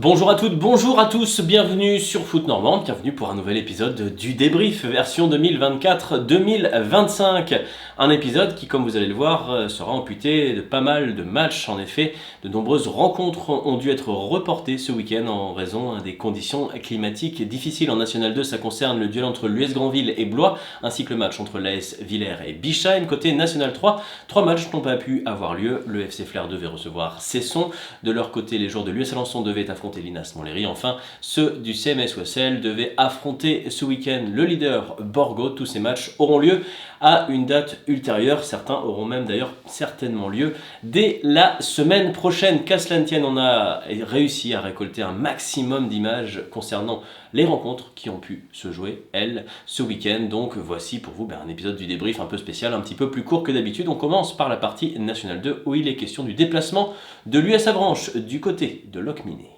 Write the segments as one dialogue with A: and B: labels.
A: Bonjour à toutes, bonjour à tous, bienvenue sur Foot Normand, bienvenue pour un nouvel épisode du débrief version 2024-2025. Un épisode qui, comme vous allez le voir, sera amputé de pas mal de matchs. En effet, de nombreuses rencontres ont dû être reportées ce week-end en raison des conditions climatiques difficiles. En National 2, ça concerne le duel entre l'US Granville et Blois, ainsi que le match entre l'AS Villers et Bischheim. Côté National 3, 3 matchs n'ont pas pu avoir lieu. Le FC Flers devait recevoir Cesson. De leur côté, les joueurs de l'US Alençon devaient affronter l'INAS Montlhéry. Enfin, ceux du CMS Wessel devaient affronter ce week-end le leader Borgo. Tous ces matchs auront lieu à une date ultérieure. Certains auront même d'ailleurs certainement lieu dès la semaine prochaine. Qu'à cela ne tienne, on a réussi à récolter un maximum d'images concernant les rencontres qui ont pu se jouer, elles, ce week-end. Donc voici pour vous un épisode du débrief un peu spécial, un petit peu plus court que d'habitude. On commence par la partie National 2 où il est question du déplacement de l'US Avranches du côté de Locminé.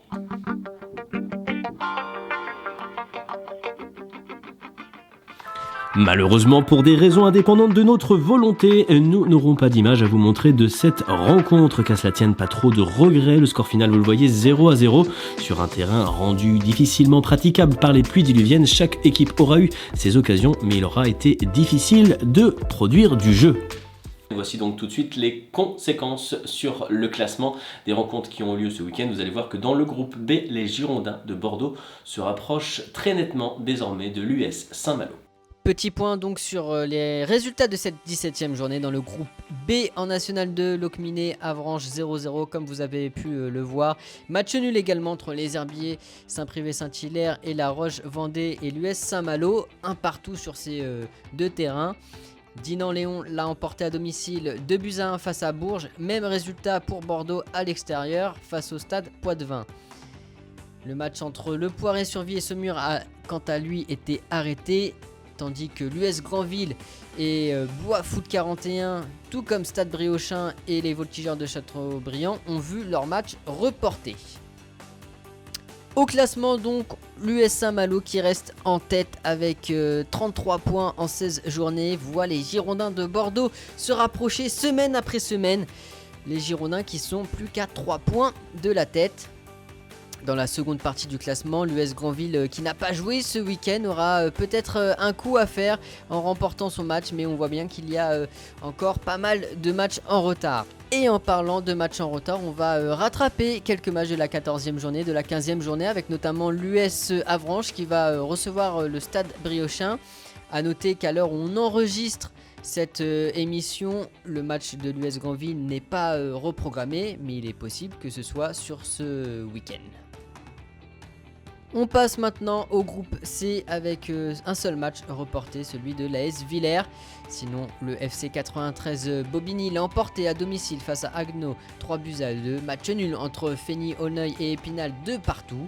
A: Malheureusement, pour des raisons indépendantes de notre volonté, nous n'aurons pas d'image à vous montrer de cette rencontre. Qu'à cela tienne, pas trop de regrets. Le score final, vous le voyez, 0-0 sur un terrain rendu difficilement praticable par les pluies diluviennes. Chaque équipe aura eu ses occasions, mais il aura été difficile de produire du jeu. Voici donc tout de suite les conséquences sur le classement des rencontres qui ont eu lieu ce week-end. Vous allez voir que dans le groupe B, les Girondins de Bordeaux se rapprochent très nettement désormais de l'US Saint-Malo.
B: Petit point donc sur les résultats de cette 17e journée dans le groupe B en National 2, Locminé, Avranches 0-0 comme vous avez pu le voir. Match nul également entre les Herbiers, Saint-Privé-Saint-Hilaire et La Roche-Vendée et l'US Saint-Malo, un partout sur ces deux terrains. Dinan-Léon l'a emporté à domicile 2-1 face à Bourges, même résultat pour Bordeaux à l'extérieur face au stade Poitevin. Le match entre Le Poiret-sur-Vie et Saumur a quant à lui été arrêté, tandis que l'US Granville et Bois Foot 41, tout comme Stade Briochin et les Voltigeurs de Châteaubriand, ont vu leur match reporté. Au classement donc, l'US Saint-Malo qui reste en tête avec 33 points en 16 journées, voit les Girondins de Bordeaux se rapprocher semaine après semaine. Les Girondins qui sont plus qu'à 3 points de la tête. Dans la seconde partie du classement, l'US Granville qui n'a pas joué ce week-end aura peut-être un coup à faire en remportant son match, mais on voit bien qu'il y a encore pas mal de matchs en retard. Et en parlant de matchs en retard, on va rattraper quelques matchs de la 14e journée, de la 15e journée, avec notamment l'US Avranches qui va recevoir le stade Briochin. A noter qu'à l'heure où on enregistre cette émission, le match de l'US Granville n'est pas reprogrammé, mais il est possible que ce soit sur ce week-end. On passe maintenant au groupe C avec un seul match reporté, celui de l'AS Villers. Sinon, le FC 93 Bobigny l'a emporté à domicile face à Agno, 3-2. Match nul entre Fény, Aulneuil et Épinal, 2 partout.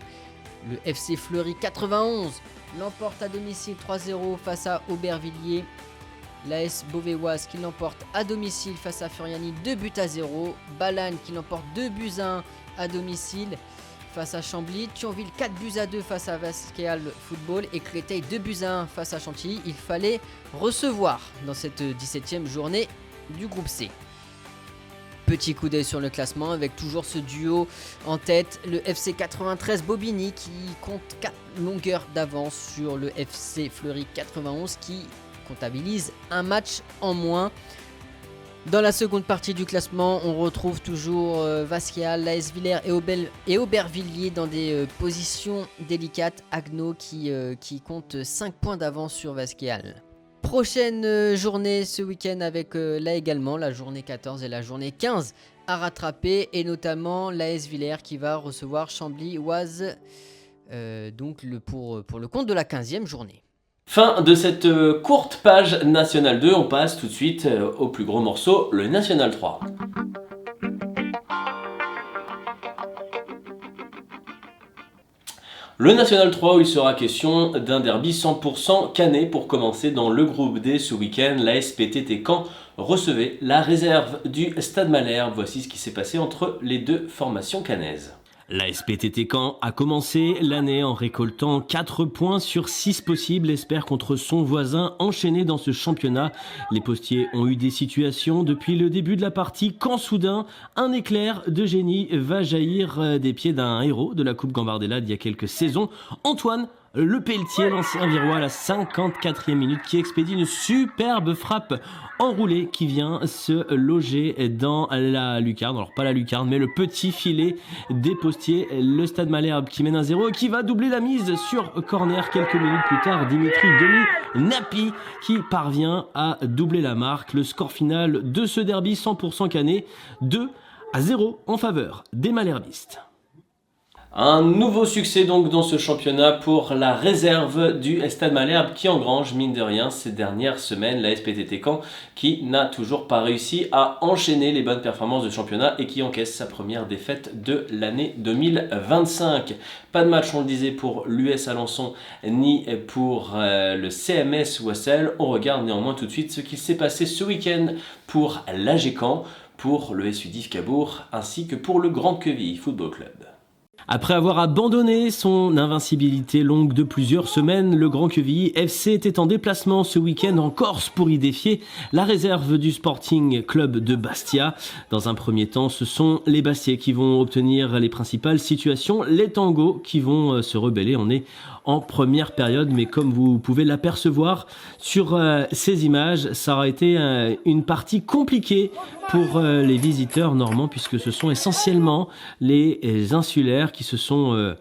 B: Le FC Fleury 91 l'emporte à domicile 3-0 face à Aubervilliers. L'AS Beauvaisoise qui l'emporte à domicile face à Furiani, 2-0. Balagne qui l'emporte 2-1 à domicile face à Chambly, Thionville 4-2 face à Vasquéal Football et Créteil 2-1 face à Chantilly. Il fallait recevoir dans cette 17e journée du groupe C. Petit coup d'œil sur le classement avec toujours ce duo en tête, le FC 93 Bobigny qui compte 4 longueurs d'avance sur le FC Fleury 91 qui comptabilise un match en moins. Dans la seconde partie du classement, on retrouve toujours Vasquéal, l'AS Villers et Aubervilliers dans des positions délicates. Agno qui compte 5 points d'avance sur Vasquéal. Prochaine journée ce week-end avec là également la journée 14 et la journée 15 à rattraper, et notamment l'AS Villers qui va recevoir Chambly-Oise donc pour le compte de la 15e journée.
A: Fin de cette courte page National 2, on passe tout de suite au plus gros morceau, le National 3. Le National 3 où il sera question d'un derby 100% canet pour commencer dans le groupe D ce week-end. La SPTT Caen recevait la réserve du Stade Malherbe. Voici ce qui s'est passé entre les deux formations cannaises. La SPTT Caen a commencé l'année en récoltant 4 points sur 6 possibles, espère contre son voisin enchaîné dans ce championnat. Les postiers ont eu des situations depuis le début de la partie quand soudain un éclair de génie va jaillir des pieds d'un héros de la Coupe Gambardella d'il y a quelques saisons, Antoine Le Pelletier, l'ancien Virois, à la 54e minute, qui expédie une superbe frappe enroulée qui vient se loger dans la lucarne. Alors pas la lucarne, mais le petit filet des postiers. Le Stade Malherbe qui mène 1-0 et qui va doubler la mise sur corner quelques minutes plus tard. Dimitri Denis-Napi qui parvient à doubler la marque. Le score final de ce derby 100% canet, 2-0 en faveur des Malherbistes. Un nouveau succès donc dans ce championnat pour la réserve du Stade Malherbe qui engrange mine de rien ces dernières semaines la SPTT Caen qui n'a toujours pas réussi à enchaîner les bonnes performances de championnat et qui encaisse sa première défaite de l'année 2025. Pas de match, on le disait, pour l'US Alençon ni pour le CMS Ouessel. On regarde néanmoins tout de suite ce qu'il s'est passé ce week-end pour l'AG Caen, pour le SU Div Cabourg ainsi que pour le Grand Quevilly Football Club. Après avoir abandonné son invincibilité longue de plusieurs semaines, le Grand Quevilly FC était en déplacement ce week-end en Corse pour y défier la réserve du Sporting Club de Bastia. Dans un premier temps, ce sont les Bastiais qui vont obtenir les principales situations, les Tangos qui vont se rebeller. On est en première période, mais comme vous pouvez l'apercevoir sur ces images, ça aura été une partie compliquée pour les visiteurs normands, puisque ce sont essentiellement les insulaires qui se sont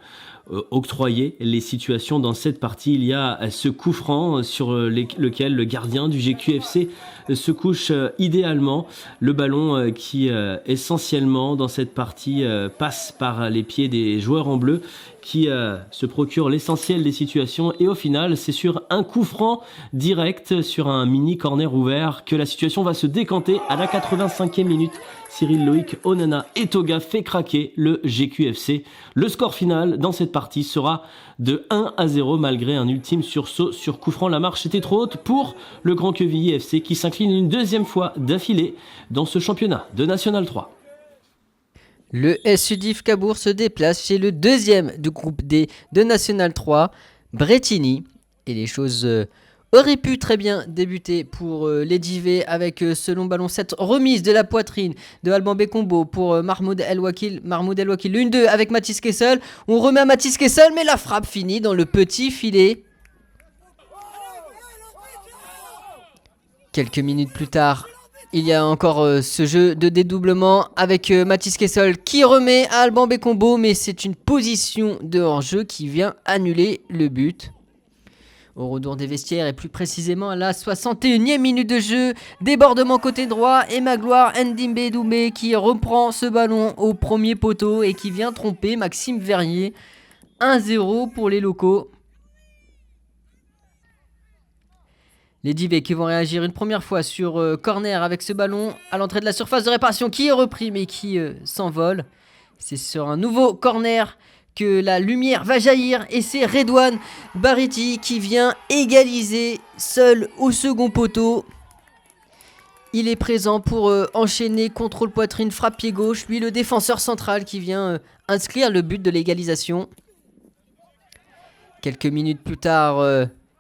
A: octroyer les situations dans cette partie. Il y a ce coup franc sur lequel le gardien du GQFC se couche idéalement. Le ballon qui essentiellement dans cette partie passe par les pieds des joueurs en bleu qui se procure l'essentiel des situations et au final c'est sur un coup franc direct sur un mini corner ouvert que la situation va se décanter à la 85e minute. Cyril Loïc Onana Etoga fait craquer le GQFC. Le score final dans cette partie sera de 1-0 malgré un ultime sursaut sur coup franc. La marche était trop haute pour le Grand Quevilly FC qui s'incline une deuxième fois d'affilée dans ce championnat de National 3.
B: Le SU Div Cabourg se déplace chez le deuxième du groupe D de National 3, Bretigny. Et les choses auraient pu très bien débuter pour les Divés avec ce long ballon, cette remise de la poitrine de Alban Bekombo pour Mahmoud El Wakil. Mahmoud El Wakil, le 1-2 avec Mathis Kessel. On remet à Mathis Kessel, mais la frappe finit dans le petit filet. Quelques minutes plus tard, il y a encore ce jeu de dédoublement avec Mathis Kessel qui remet à Alban Bekombo, mais c'est une position de hors-jeu qui vient annuler le but. Au retour des vestiaires et plus précisément à la 61e minute de jeu, débordement côté droit et Magloire Ndimbe Doumbé qui reprend ce ballon au premier poteau et qui vient tromper Maxime Verrier. 1-0 pour les locaux. Les Divés qui vont réagir une première fois sur corner avec ce ballon à l'entrée de la surface de réparation qui est repris mais qui s'envole. C'est sur un nouveau corner que la lumière va jaillir et c'est Redouane Bariti qui vient égaliser seul au second poteau. Il est présent pour enchaîner contrôle poitrine, frappe pied gauche, lui le défenseur central qui vient inscrire le but de l'égalisation. Quelques minutes plus tard,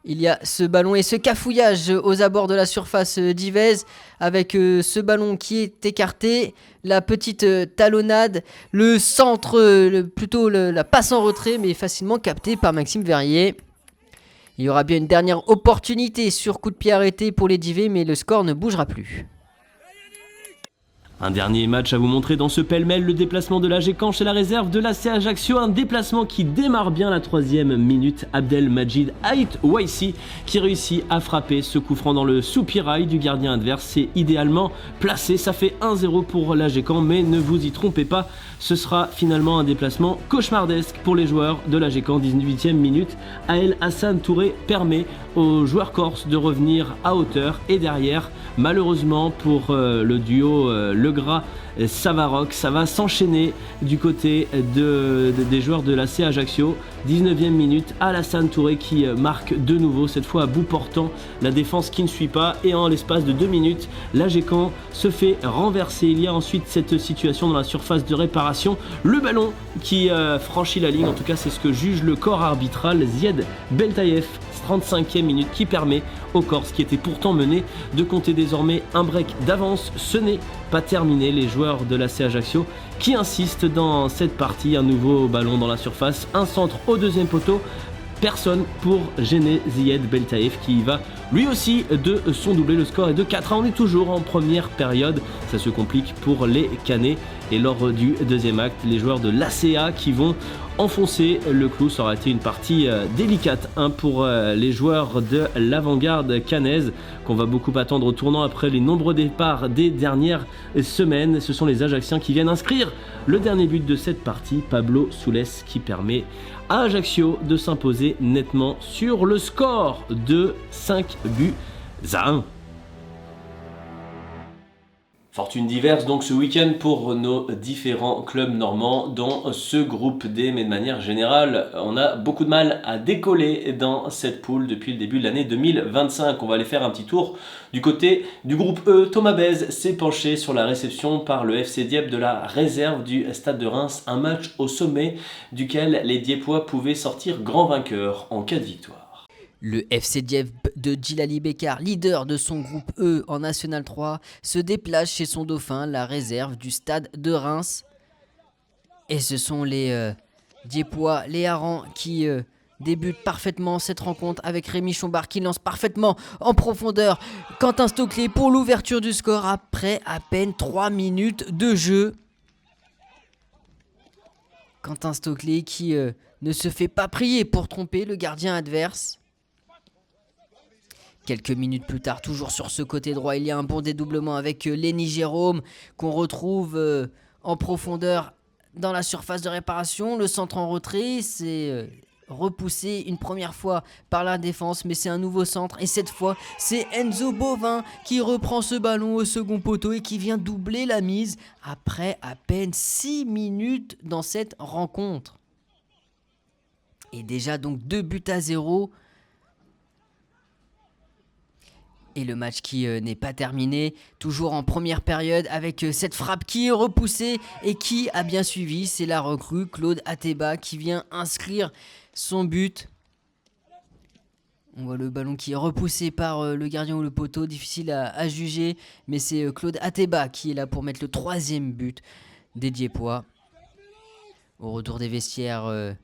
B: il y a ce ballon et ce cafouillage aux abords de la surface d'Yvez avec ce ballon qui est écarté, la petite talonnade, le centre, la passe en retrait mais facilement capté par Maxime Verrier. Il y aura bien une dernière opportunité sur coup de pied arrêté pour les Divés mais le score ne bougera plus.
A: Un dernier match à vous montrer dans ce pêle-mêle, le déplacement de l'AG Caen chez la réserve de l'AC Ajaccio, un déplacement qui démarre bien la 3e minute. Abdelmajid Ait Waissi qui réussit à frapper ce coup franc dans le soupirail du gardien adverse. C'est idéalement placé, ça fait 1-0 pour l'AG Caen, mais ne vous y trompez pas, ce sera finalement un déplacement cauchemardesque pour les joueurs de l'AG Caen. 18e minute, Ael Hassan Touré permet aux joueurs corses de revenir à hauteur et derrière, malheureusement pour le duo Legras ça va rock, ça va s'enchaîner du côté des joueurs de l'AC Ajaccio. 19e minute, Alassane Touré qui marque de nouveau, cette fois à bout portant, la défense qui ne suit pas, et en l'espace de 2 minutes, l'AGECAM se fait renverser. Il y a ensuite cette situation dans la surface de réparation, le ballon qui franchit la ligne, en tout cas c'est ce que juge le corps arbitral. Zied Beltaïef, 35e minute, qui permet aux Corses, qui étaient pourtant menés, de compter désormais un break d'avance. Ce n'est pas terminé, les joueurs de l'AC Ajaccio qui insistent dans cette partie. Un nouveau ballon dans la surface, un centre au deuxième poteau, personne pour gêner Zied Beltaïef qui va lui aussi de son doublé. Le score est de 4-1, on est toujours en première période, ça se complique pour les Canets, et lors du deuxième acte, les joueurs de l'ACA qui vont enfoncer le clou. Ça aurait été une partie délicate pour les joueurs de l'avant-garde cannaise, qu'on va beaucoup attendre au tournant après les nombreux départs des dernières semaines. Ce sont les Ajacciens qui viennent inscrire le dernier but de cette partie, Pablo Soulès, qui permet à Ajaccio de s'imposer nettement sur le score de 5-1. Fortune diverse donc ce week-end pour nos différents clubs normands dans ce groupe D, mais de manière générale, on a beaucoup de mal à décoller dans cette poule depuis le début de l'année 2025. On va aller faire un petit tour du côté du groupe E. Thomas Bèze s'est penché sur la réception par le FC Dieppe de la réserve du Stade de Reims, un match au sommet duquel les Dieppois pouvaient sortir grand vainqueurs en cas de victoire.
B: Le FC Dieppe de Djilali Bekar, leader de son groupe E en National 3, se déplace chez son dauphin, la réserve du Stade de Reims. Et ce sont les Dieppois, les Harengs, qui débutent parfaitement cette rencontre avec Rémi Chombard qui lance parfaitement en profondeur Quentin Stockley pour l'ouverture du score après à peine 3 minutes de jeu. Quentin Stockley qui ne se fait pas prier pour tromper le gardien adverse. Quelques minutes plus tard, toujours sur ce côté droit, il y a un bon dédoublement avec Lenny Jérôme qu'on retrouve en profondeur dans la surface de réparation. Le centre en retrait, c'est repoussé une première fois par la défense, mais c'est un nouveau centre. Et cette fois, c'est Enzo Bovin qui reprend ce ballon au second poteau et qui vient doubler la mise après à peine 6 minutes dans cette rencontre. Et déjà donc 2-0. Et le match qui n'est pas terminé, toujours en première période avec cette frappe qui est repoussée et qui a bien suivi. C'est la recrue Claude Ateba qui vient inscrire son but. On voit le ballon qui est repoussé par le gardien ou le poteau, difficile à juger. Mais c'est Claude Ateba qui est là pour mettre le 3e but des Dieppois. Au retour des vestiaires,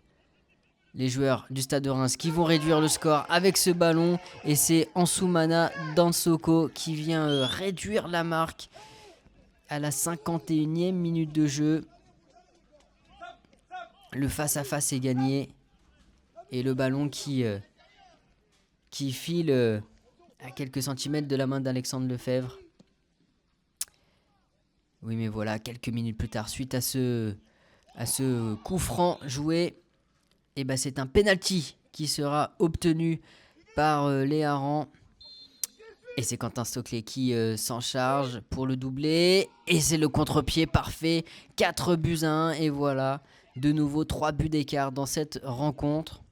B: les joueurs du Stade de Reims qui vont réduire le score avec ce ballon. Et c'est Ansoumana Dansoko qui vient réduire la marque à la 51e minute de jeu. Le face-à-face est gagné. Et le ballon qui file à quelques centimètres de la main d'Alexandre Lefebvre. Oui, mais voilà, quelques minutes plus tard, suite à ce coup franc joué, et c'est un penalty qui sera obtenu par les Harengs. Et c'est Quentin Stockley qui s'en charge pour le doubler. Et c'est le contre-pied parfait. 4-1. Et voilà, de nouveau 3 buts d'écart dans cette rencontre.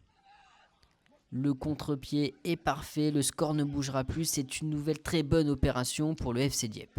B: Le contre-pied est parfait. Le score ne bougera plus. C'est une nouvelle très bonne opération pour le FC Dieppe.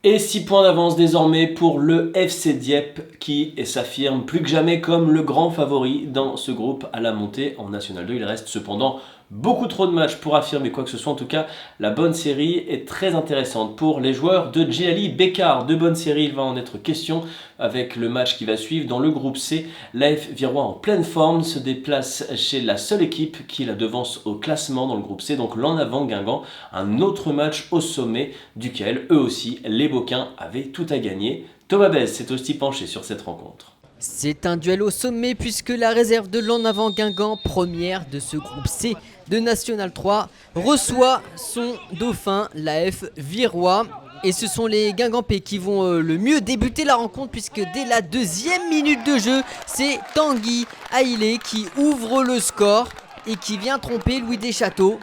A: Et 6 points d'avance désormais pour le FC Dieppe qui s'affirme plus que jamais comme le grand favori dans ce groupe à la montée en National 2. Il reste cependant beaucoup trop de matchs pour affirmer quoi que ce soit. En tout cas, la bonne série est très intéressante pour les joueurs de Djilali Bekar. De bonne série, il va en être question avec le match qui va suivre. Dans le groupe C, l'AF Virois en pleine forme se déplace chez la seule équipe qui la devance au classement dans le groupe C, donc l'en avant Guingamp. Un autre match au sommet duquel, eux aussi, les Boquins avaient tout à gagner. Thomas Bèze s'est aussi penché sur cette rencontre.
B: C'est un duel au sommet puisque la réserve de l'en avant Guingamp, première de ce groupe C de National 3, reçoit son dauphin, l'AF Virois. Et ce sont les Guingampais qui vont le mieux débuter la rencontre puisque dès la 2e minute de jeu, c'est Tanguy Haïlé qui ouvre le score et qui vient tromper Louis Deschâteaux.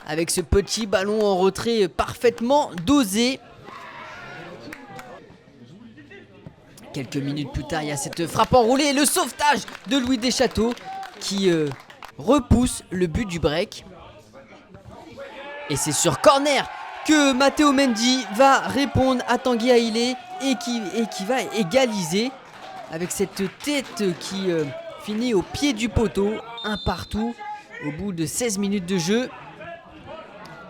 B: Avec ce petit ballon en retrait parfaitement dosé. Quelques minutes plus tard, il y a cette frappe enroulée et le sauvetage de Louis Deschâteaux qui repousse le but du break. Et c'est sur corner que Matteo Mendy va répondre à Tanguy Hailé et qui va égaliser avec cette tête qui finit au pied du poteau, un partout au bout de 16 minutes de jeu.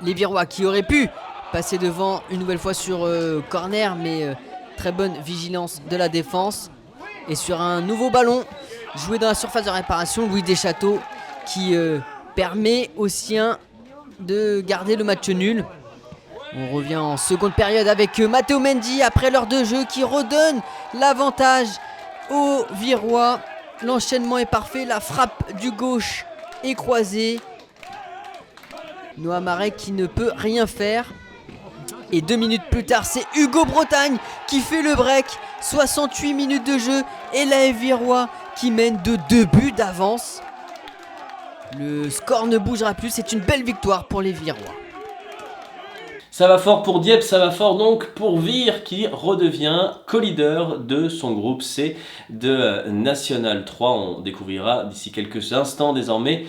B: Les Virois qui auraient pu passer devant une nouvelle fois sur corner, mais très bonne vigilance de la défense. Et sur un nouveau ballon joué dans la surface de réparation, Louis Deschâteaux qui permet aux siens de garder le match nul. On revient en seconde période avec Matteo Mendy après l'heure de jeu qui redonne l'avantage aux Virois. L'enchaînement est parfait, la frappe du gauche est croisée. Noah Marek qui ne peut rien faire. Et 2 minutes plus tard, c'est Hugo Bretagne qui fait le break. 68 minutes de jeu et l'AF Virois qui mène de 2 buts d'avance. Le score ne bougera plus, c'est une belle victoire pour les Virois.
A: Ça va fort pour Dieppe, ça va fort donc pour Vire qui redevient co-leader de son groupe C de National 3. On découvrira d'ici quelques instants désormais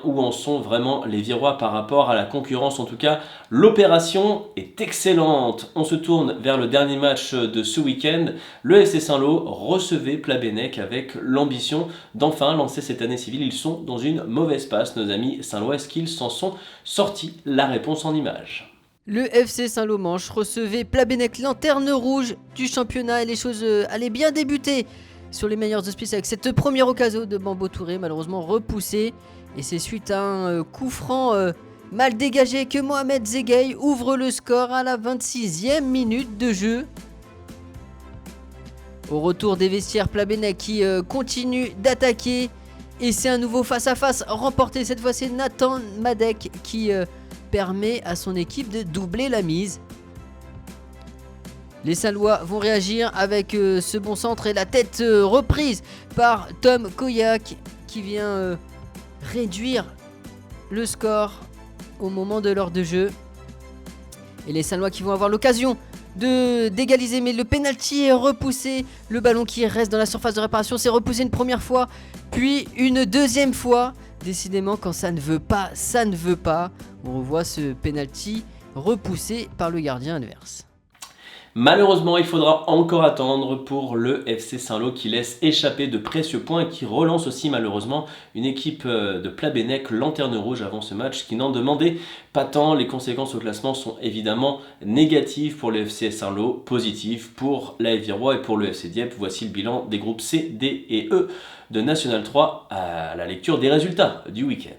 A: où en sont vraiment les Virois par rapport à la concurrence. En tout cas, l'opération est excellente. On se tourne vers le dernier match de ce week-end. Le FC Saint-Lô recevait Plabennec avec l'ambition d'enfin lancer cette année civile. Ils sont dans une mauvaise passe, nos amis Saint-Lois. Est-ce qu'ils s'en sont sortis? La réponse en images.
B: Le FC Saint-Lô-Manche recevait Plabennec, lanterne rouge du championnat, et les choses allaient bien débuter sur les meilleurs auspices avec cette première occasion de Bambo Touré, malheureusement repoussée. Et c'est suite à un coup franc mal dégagé que Mohamed Zegay ouvre le score à la 26e minute de jeu. Au retour des vestiaires, Plabennec qui continue d'attaquer. Et c'est un nouveau face-à-face remporté. Cette fois, c'est Nathan Madec qui permet à son équipe de doubler la mise. Les Saint-Lois vont réagir avec ce bon centre et la tête reprise par Tom Koyak qui vient réduire le score au moment de l'heure de jeu. Et les Saint-Lois qui vont avoir l'occasion d'égaliser, mais le penalty est repoussé. Le ballon qui reste dans la surface de réparation, c'est repoussé une première fois, puis une deuxième fois. Décidément, quand ça ne veut pas, ça ne veut pas. On revoit ce penalty repoussé par le gardien adverse.
A: Malheureusement, il faudra encore attendre pour le FC Saint-Lô qui laisse échapper de précieux points et qui relance aussi malheureusement une équipe de Plabennec, lanterne rouge avant ce match qui n'en demandait pas tant. Les conséquences au classement sont évidemment négatives pour le FC Saint-Lô, positives pour l'AF Virois et pour le FC Dieppe. Voici le bilan des groupes C, D et E de National 3 à la lecture des résultats du week-end.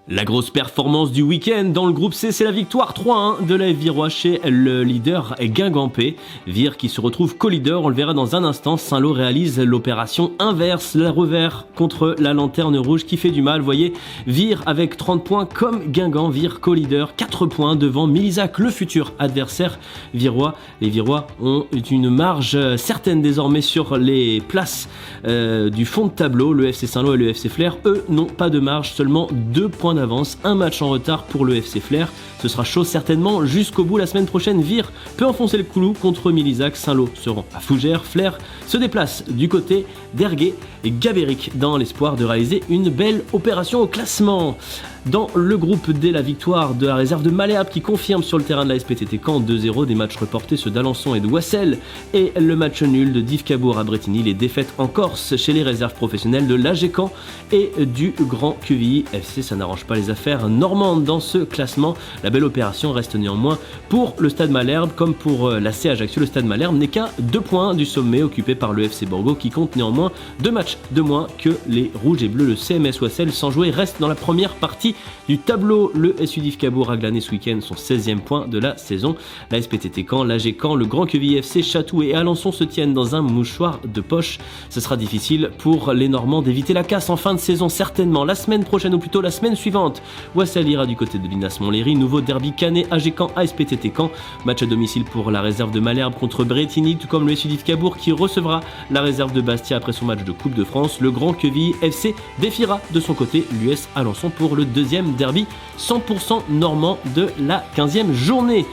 A: La grosse performance du week-end dans le groupe C, c'est la victoire 3-1 de l'AF Virois chez le leader Guingampais. Vire qui se retrouve co-leader, on le verra dans un instant. Saint-Lô réalise l'opération inverse, la revers contre la lanterne rouge qui fait du mal. Vous voyez, Vire avec 30 points comme Guingamp, Vire co-leader, 4 points devant Milizac, le futur adversaire virois. Les Virois ont une marge certaine désormais sur les places du fond de tableau. Le FC Saint-Lô et le FC Flers, eux, n'ont pas de marge, seulement 2 points d'avance, un match en retard pour le FC Flers. Ce sera chaud certainement jusqu'au bout. La semaine prochaine, Vire peut enfoncer le clou contre Milizac. Saint-Lô se rend à Fougères. Flers se déplace du côté d'Ergué et Gabéric dans l'espoir de réaliser une belle opération au classement. Dans le groupe D, la victoire de la réserve de Malherbe qui confirme sur le terrain de la SPTT Caen 2-0, des matchs reportés ceux d'Alençon et de Wassel, et le match nul de Div Cabourg à Bretigny, les défaites en Corse chez les réserves professionnelles de l'AG Caen et du Grand QVI FC. Ça n'arrange pas les affaires normandes dans ce classement. La belle opération reste néanmoins pour le Stade Malherbe comme pour la C Ajaccio. Le Stade Malherbe n'est qu'à 2 points du sommet occupé par le FC Borgo qui compte néanmoins 2 matchs de moins que les Rouges et Bleus. Le CMS Wassel sans jouer reste dans la première partie du tableau. Le SU Div Cabourg a glané ce week-end son 16e point de la saison. La SPTT Caen, l'AG Caen, le Grand QVI FC, Chatou et Alençon se tiennent dans un mouchoir de poche. Ce sera difficile pour les Normands d'éviter la casse en fin de saison certainement. La semaine prochaine ou plutôt la semaine suivante, Wassel ira du côté de l'Inas Montlhéry. Nouveau derby canet AG Caen ASPTT Caen. Match à domicile pour la réserve de Malherbe contre Bretigny, tout comme le SU Div Cabourg qui recevra la réserve de Bastia après son match de Coupe de France. Le Grand QVI FC défiera de son côté l'US Alençon pour le deuxième derby 100% normand de la 15e journée.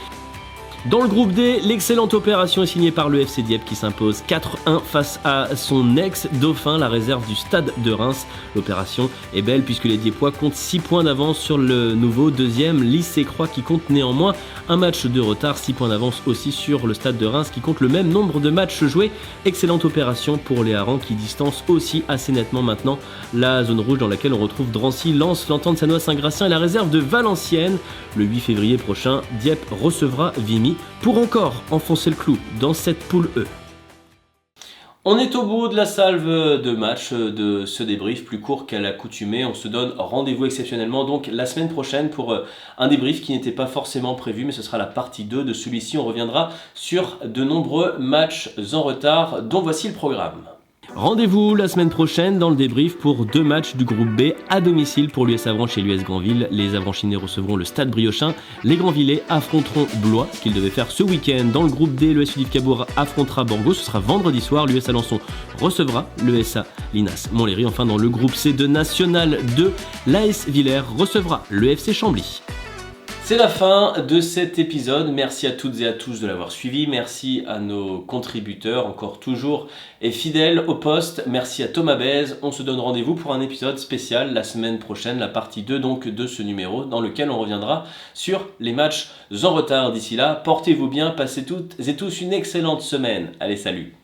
A: Dans le groupe D, l'excellente opération est signée par le FC Dieppe qui s'impose 4-1 face à son ex-dauphin, la réserve du Stade de Reims. L'opération est belle puisque les Diepois comptent 6 points d'avance sur le nouveau deuxième Lycée Croix qui compte néanmoins un match de retard, 6 points d'avance aussi sur le Stade de Reims qui compte le même nombre de matchs joués. Excellente opération pour les Harengs qui distancent aussi assez nettement maintenant la zone rouge dans laquelle on retrouve Drancy, Lens, l'Entente Sanois Saint-Gratien et la réserve de Valenciennes. Le 8 février prochain, Dieppe recevra Vimy pour encore enfoncer le clou dans cette poule E. On est au bout de la salve de match de ce débrief plus court qu'à l'accoutumée. On se donne rendez-vous exceptionnellement donc la semaine prochaine pour un débrief qui n'était pas forcément prévu, mais ce sera la partie 2 de celui-ci. On reviendra sur de nombreux matchs en retard dont voici le programme. Rendez-vous la semaine prochaine dans le débrief pour 2 matchs du groupe B à domicile pour l'US Avranches et l'US Granville. Les Avranchinais recevront le Stade Briochin. Les Granvillais affronteront Blois, ce qu'ils devaient faire ce week-end. Dans le groupe D, le UF Cabourg affrontera Borgo. Ce sera vendredi soir. L'US Alençon recevra le SA Linas Montlhéry. Enfin, dans le groupe C de National 2, l'AS Villers recevra le FC Chambly. C'est la fin de cet épisode. Merci à toutes et à tous de l'avoir suivi. Merci à nos contributeurs, encore toujours et fidèles au poste. Merci à Thomas Bèze. On se donne rendez-vous pour un épisode spécial la semaine prochaine, la partie 2 donc de ce numéro, dans lequel on reviendra sur les matchs en retard. D'ici là, portez-vous bien, passez toutes et tous une excellente semaine. Allez, salut!